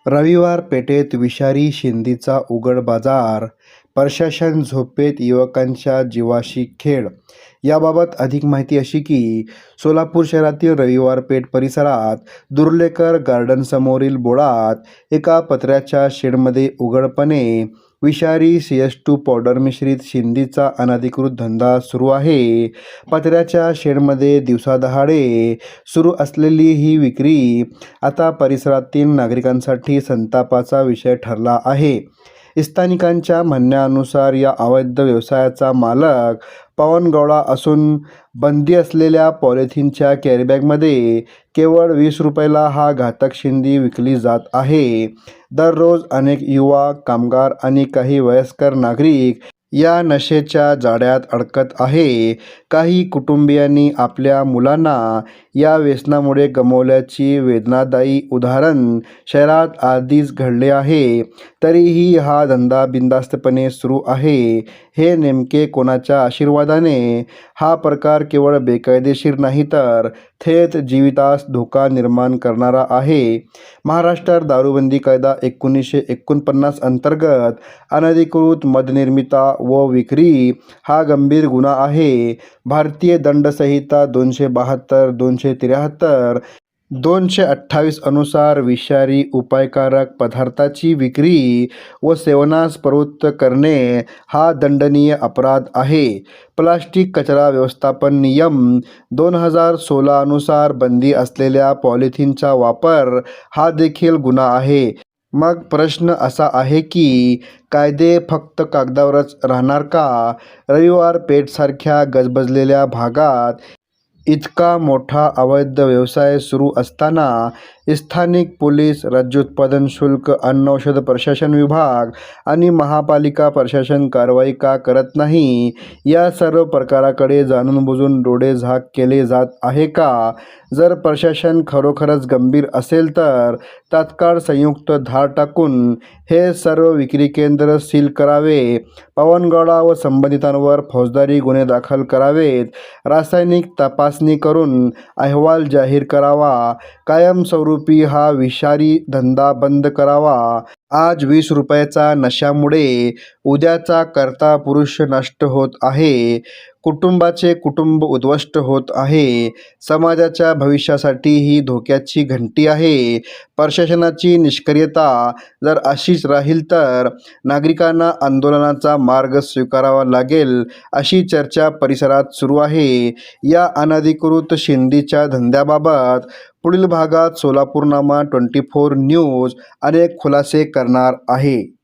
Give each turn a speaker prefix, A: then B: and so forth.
A: रविवार पेठेत विषारी शेंदीचा उघड बाजार, प्रशासन झोपेत युवकांच्या जीवाशी खेळ. याबाबत अधिक माहिती अशी की सोलापूर शहरातील रविवार पेठ परिसरात दुर्लेकर गार्डनसमोरील बोळात एका पत्र्याच्या शेडमध्ये उघडपणे विषारी CS2 पावडर मिश्रित शेंदीचा अनधिकृत धंदा सुरू आहे. पत्र्याच्या शेडमध्ये दिवसादहाडे सुरू असलेली ही विक्री आता परिसरातील नागरिकांसाठी संतापाचा विषय ठरला आहे. स्थानिकांच्या म्हणण्यानुसार या अवैध व्यवसायाचा मालक पवनगौडा असून बंदी असलेल्या पॉलिथिनच्या कॅरीबॅगमध्ये केवळ 20 रुपयाला हा घातक शेंदी विकली जात आहे. दररोज अनेक युवा, कामगार आणि काही वयस्कर नागरिक या नशेच्या जाळ्यात अडकत आहे. काही कुटुंबियांनी आपल्या मुलांना या व्यसनामुळे गमावल्याची वेदनादायी उदाहरण शहरात आधीच घडले आहे. तरीही हा धंदा बिनधास्तपणे सुरू आहे. हे नेमके कोणाच्या आशीर्वादाने? हा प्रकार केवळ बेकायदेशीर नाही तर थेट जीवितास धोका निर्माण करणारा आहे. महाराष्ट्र दारूबंदी कायदा 1949 अंतर्गत अनधिकृत मद्यनिर्मिती व विक्री हा गंभीर गुन्हा आहे. भारतीय दंडसंहिता 272, 273, 228 अनुसार विषारी उपायकारक पदार्थाची विक्री व सेवनास प्रवृत्त करणे हा दंडनीय अपराध आहे. प्लास्टिक कचरा व्यवस्थापन नियम 2016 अनुसार बंदी असलेल्या पॉलिथिनचा वापर हा देखील गुन्हा आहे. मग प्रश्न असा आहे की कायदे फक्त कागदावरच राहणार का? रविवार पेठसारख्या गजबजलेल्या भागात इतका मोठा अवैध व्यवसाय सुरू असताना स्थानिक पोलीस, राज्य उत्पादन शुल्क, अन्न औषध प्रशासन विभाग आणि महापालिका प्रशासन कारवाई का करत नाही? या सर्व प्रकाराकडे जाणूनबुजून डोळेझाक केले जात आहे का? जर प्रशासन खरोखरच गंभीर असेल तर तात्काळ संयुक्त धाड टाकून हे सर्व विक्री केंद्र सील करावे. पवनगौडा व संबंधितांवर फौजदारी गुन्हे दाखल करावेत. रासायनिक तपासणी करून अहवाल जाहीर करावा. कायमस्वरूपी हा विषारी धंदा बंद करावा. आज 20 रुपयाचा नशामुळे उद्याचा कर्ता पुरुष नष्ट होत आहे. कुटुंबाचे कुटुंब उद्ध्वस्त होत आहे. समाजाच्या भविष्यासाठी ही धोक्याची घंटी आहे. प्रशासनाची निष्क्रियता जर अशीच राहील तर नागरिकांना आंदोलनाचा मार्ग स्वीकारावा लागेल, अशी चर्चा परिसरात सुरू आहे. या अनधिकृत शेंदीच्या धंद्याबाबत पुढील भागात सोलापूरनामा 24 न्यूज अनेक खुलासे करणार आहे.